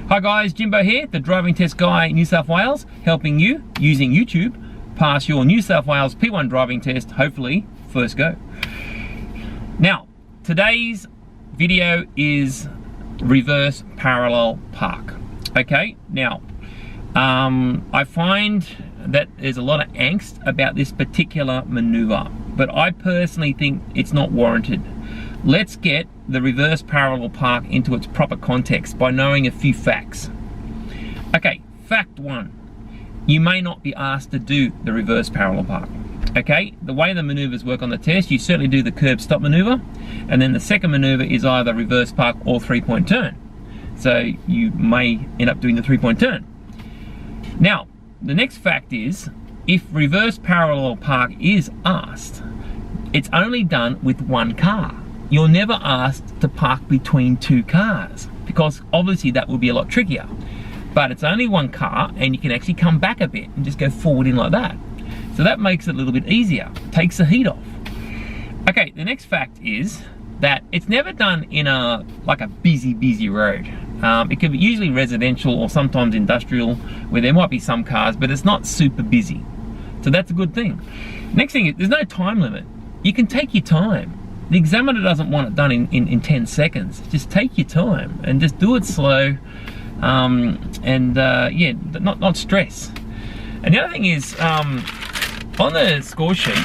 Hi guys, Jimbo here, the driving test guy in New South Wales, helping you, using YouTube, pass your New South Wales P1 driving test, hopefully, first go. Now, today's video is reverse parallel park. Okay, now, I find that there's a lot of angst about this particular maneuver, but I personally think it's not warranted. Let's get the reverse parallel park into its proper context by knowing a few facts. Okay, fact one, you may not be asked to do the reverse parallel park. Okay, the way the maneuvers work on the test, you certainly do the curb stop maneuver, and then the second maneuver is either reverse park or 3-point turn. So you may end up doing the 3-point turn. Now, the next fact is, if reverse parallel park is asked, it's only done with one car. You're never asked to park between two cars, because obviously that would be a lot trickier. But it's only one car, and you can actually come back a bit and just go forward in like that. So that makes it a little bit easier, takes the heat off. Okay, the next fact is that it's never done in a busy road. It can be usually residential or sometimes industrial, where there might be some cars, but it's not super busy. So that's a good thing. Next thing is, there's no time limit. You can take your time. The examiner doesn't want it done in 10 seconds. Just take your time and just do it slow, yeah, not stress. And the other thing is, on the score sheet,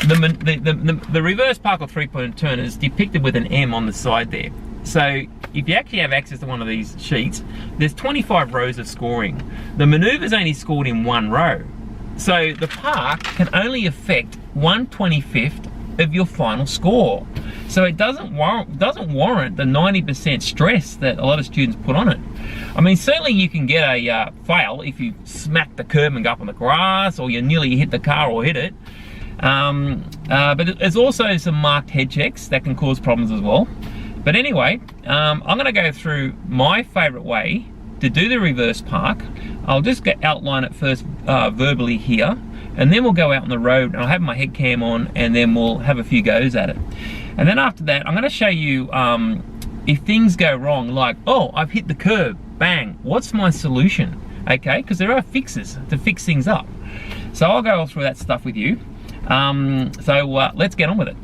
the reverse park or 3-point turn is depicted with an M on the side there. So if you actually have access to one of these sheets, there's 25 rows of scoring. The maneuver's only scored in one row. So the park can only affect 1/25th of your final score. So it doesn't warrant the 90% stress that a lot of students put on it. I mean, certainly you can get a fail if you smack the curb and go up on the grass, or you nearly hit the car or hit it. But there's also some marked head checks that can cause problems as well. But anyway, I'm gonna go through my favorite way to do the reverse park. I'll just outline it first verbally here, and then we'll go out on the road and I'll have my head cam on, and then we'll have a few goes at it. And then after that, I'm gonna show you if things go wrong, like, oh, I've hit the curb, bang, what's my solution? Okay, because there are fixes to fix things up. So I'll go all through that stuff with you. Let's get on with it.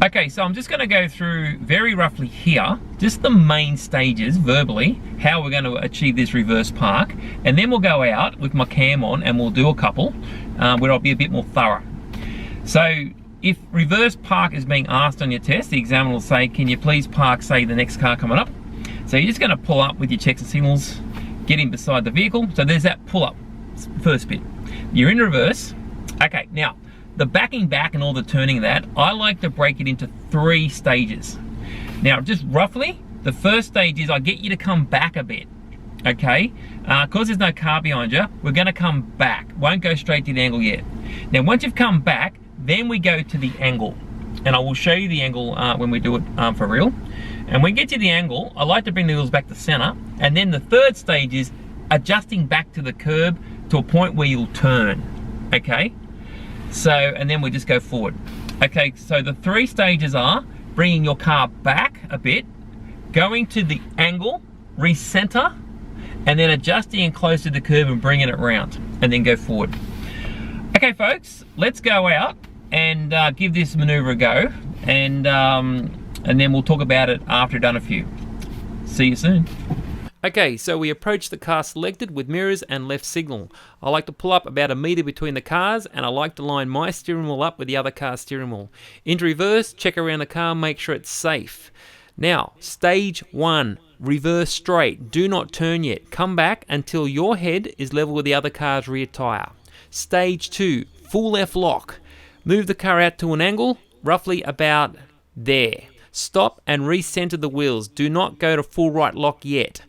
Okay, so I'm just gonna go through very roughly here, just the main stages verbally, how we're gonna achieve this reverse park, and then we'll go out with my cam on and we'll do a couple where I'll be a bit more thorough. So if reverse park is being asked on your test, the examiner will say, can you please park, say, the next car coming up? So you're just gonna pull up with your checks and signals, get in beside the vehicle. So there's that pull up, first bit. You're in reverse. Okay, now, the backing back and all the turning of that, I like to break it into 3 stages. Now, just roughly, the first stage is I get you to come back a bit, okay? Because there's no car behind you, we're gonna come back. Won't go straight to the angle yet. Now, once you've come back, then we go to the angle. And I will show you the angle when we do it for real. And when we get to the angle, I like to bring the wheels back to center. And then the third stage is adjusting back to the curb to a point where you'll turn, okay? So, and then we just go forward. Okay, so the 3 stages are bringing your car back a bit, going to the angle, recenter, and then adjusting and close to the curb and bringing it round, and then go forward. Okay, folks, let's go out and give this maneuver a go, and then we'll talk about it after I've done a few. See you soon. Okay, so we approach the car selected with mirrors and left signal. I like to pull up about 1 meter between the cars, and I like to line my steering wheel up with the other car's steering wheel. Into reverse, check around the car, make sure it's safe. Now, stage 1, reverse straight. Do not turn yet. Come back until your head is level with the other car's rear tyre. Stage 2, full left lock. Move the car out to an angle, roughly about there. Stop and recenter the wheels. Do not go to full right lock yet.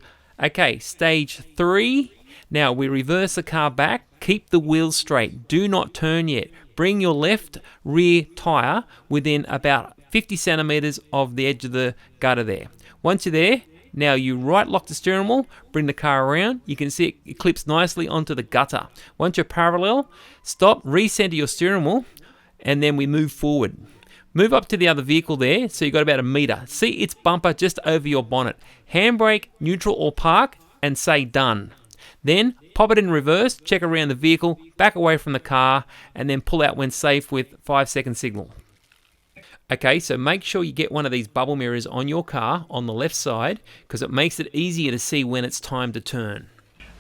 Okay, stage 3, now we reverse the car back, keep the wheels straight, do not turn yet. Bring your left rear tyre within about 50 centimetres of the edge of the gutter there. Once you're there, now you right lock the steering wheel, bring the car around, you can see it clips nicely onto the gutter. Once you're parallel, stop, recenter your steering wheel, and then we move forward. Move up to the other vehicle there, so you've got about 1 meter. See its bumper just over your bonnet. Handbrake, neutral or park, and say done. Then pop it in reverse, check around the vehicle, back away from the car, and then pull out when safe with 5-second signal. Okay, so make sure you get one of these bubble mirrors on your car on the left side, because it makes it easier to see when it's time to turn.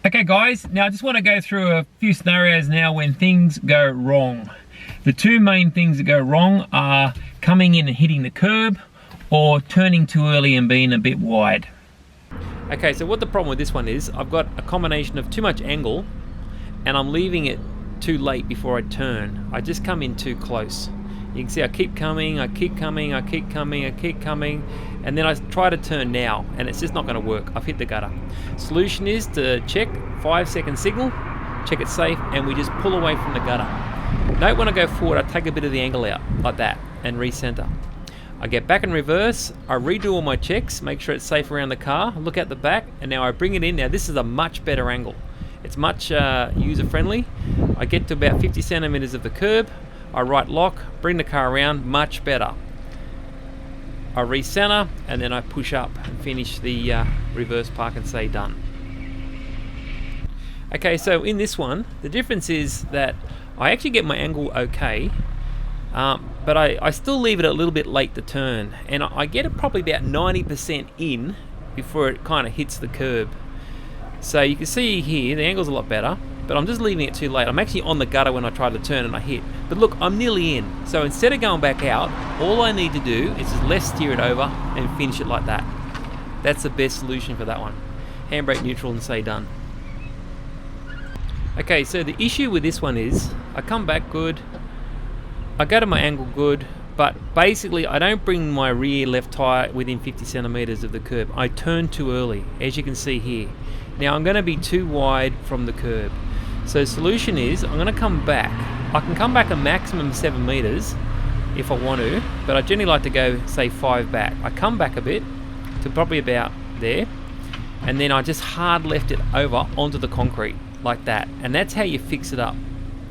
Okay guys, now I just want to go through a few scenarios now when things go wrong. The two main things that go wrong are coming in and hitting the curb, or turning too early and being a bit wide. Okay, so what the problem with this one is, I've got a combination of too much angle and I'm leaving it too late before I turn. I just come in too close. You can see I keep coming, I keep coming, I keep coming, I keep coming, and then I try to turn now and it's just not going to work. I've hit the gutter. Solution is to check, 5-second signal, check it safe, and we just pull away from the gutter. Note when I go forward, I take a bit of the angle out, like that, and recenter. I get back in reverse, I redo all my checks, make sure it's safe around the car, look at the back, and now I bring it in. Now this is a much better angle. It's much user-friendly. I get to about 50 centimeters of the curb, I right lock, bring the car around, much better. I recenter, and then I push up and finish the reverse park and say done. Okay, so in this one, the difference is that I actually get my angle okay, but I still leave it a little bit late to turn, and I get it probably about 90% in before it kind of hits the curb. So you can see here, the angle's a lot better, but I'm just leaving it too late. I'm actually on the gutter when I try to turn and I hit. But look, I'm nearly in. So instead of going back out, all I need to do is just left steer it over and finish it like that. That's the best solution for that one. Handbrake neutral and say done. Okay, so the issue with this one is, I come back good, I go to my angle good, but basically I don't bring my rear left tyre within 50 centimeters of the curb. I turn too early, as you can see here. Now I'm going to be too wide from the curb. So the solution is, I'm going to come back. I can come back a maximum 7 meters if I want to, but I generally like to go, say, 5 back. I come back a bit to probably about there, and then I just hard left it over onto the concrete like that, and that's how you fix it up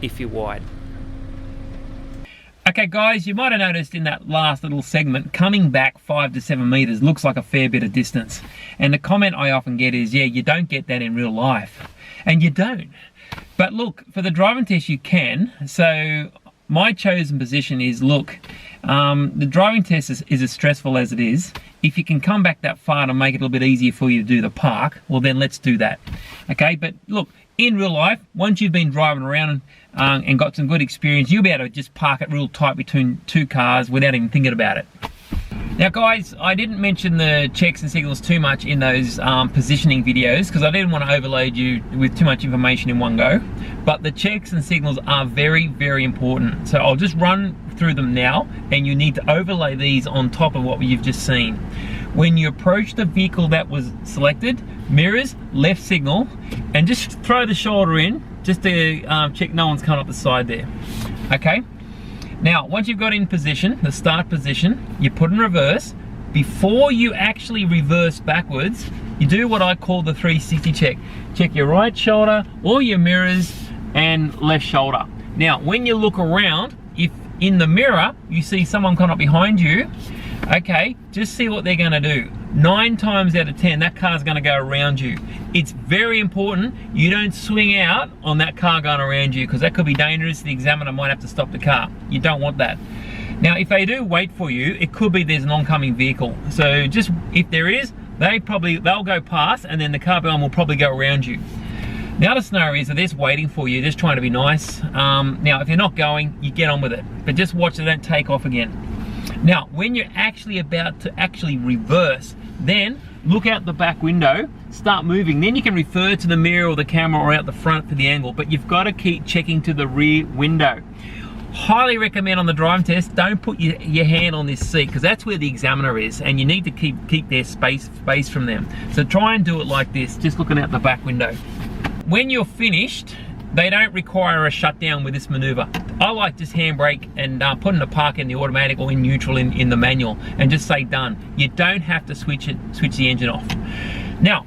if you're wide. Okay guys, you might have noticed in that last little segment, coming back 5 to 7 meters looks like a fair bit of distance. And the comment I often get is, yeah, you don't get that in real life. And you don't. But look, for the driving test you can. So my chosen position is, look, the driving test is as stressful as it is. If you can come back that far to make it a little bit easier for you to do the park, well then let's do that. Okay, but look, in real life, once you've been driving around and got some good experience, you'll be able to just park it real tight between two cars without even thinking about it. Now guys, I didn't mention the checks and signals too much in those positioning videos because I didn't want to overload you with too much information in one go. But the checks and signals are very, very important. So I'll just run through them now, and you need to overlay these on top of what you've just seen. When you approach the vehicle that was selected, mirrors, left signal, and just throw the shoulder in just to check no one's coming up the side there. Okay? Now, once you've got in position, the start position, you put in reverse. Before you actually reverse backwards, you do what I call the 360 check. Check your right shoulder, all your mirrors, and left shoulder. Now, when you look around, if in the mirror you see someone come up behind you, okay, just see what they're gonna do. 9 times out of 10, that car's gonna go around you. It's very important you don't swing out on that car going around you, because that could be dangerous. The examiner might have to stop the car. You don't want that. Now, if they do wait for you, it could be there's an oncoming vehicle. So just, if there is, they'll go past, and then the car behind will probably go around you. The other scenario is that they're just waiting for you, just trying to be nice. Now, if you're not going, you get on with it. But just watch they don't take off again. Now, when you're actually about to reverse, then look out the back window, start moving. Then you can refer to the mirror or the camera or out the front for the angle, but you've got to keep checking to the rear window. Highly recommend on the driving test, don't put your hand on this seat, because that's where the examiner is, and you need to keep their space from them. So try and do it like this, just looking out the back window. When you're finished, they don't require a shutdown with this maneuver. I like just handbrake and putting the park in the automatic or in neutral in the manual, and just say done. You don't have to switch the engine off. Now,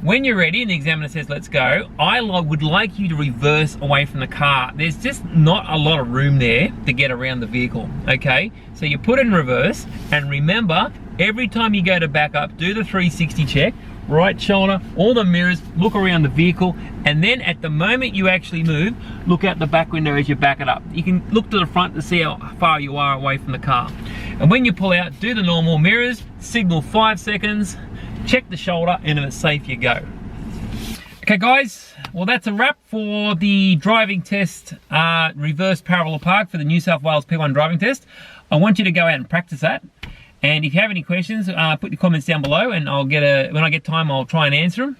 when you're ready and the examiner says let's go, would like you to reverse away from the car. There's just not a lot of room there to get around the vehicle, okay? So you put it in reverse, and remember, every time you go to back up, do the 360 check, right shoulder, all the mirrors, look around the vehicle, and then at the moment you actually move, look out the back window as you back it up. You can look to the front to see how far you are away from the car. And when you pull out, do the normal mirrors, signal 5 seconds, check the shoulder, and if it's safe, you go. Okay guys, well that's a wrap for the driving test, reverse parallel park for the New South Wales P1 driving test. I want you to go out and practice that. And if you have any questions, put your comments down below, and when I get time, I'll try and answer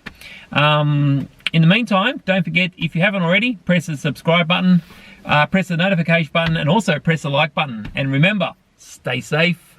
them. In the meantime, don't forget, if you haven't already, press the subscribe button, press the notification button, and also press the like button. And remember, stay safe.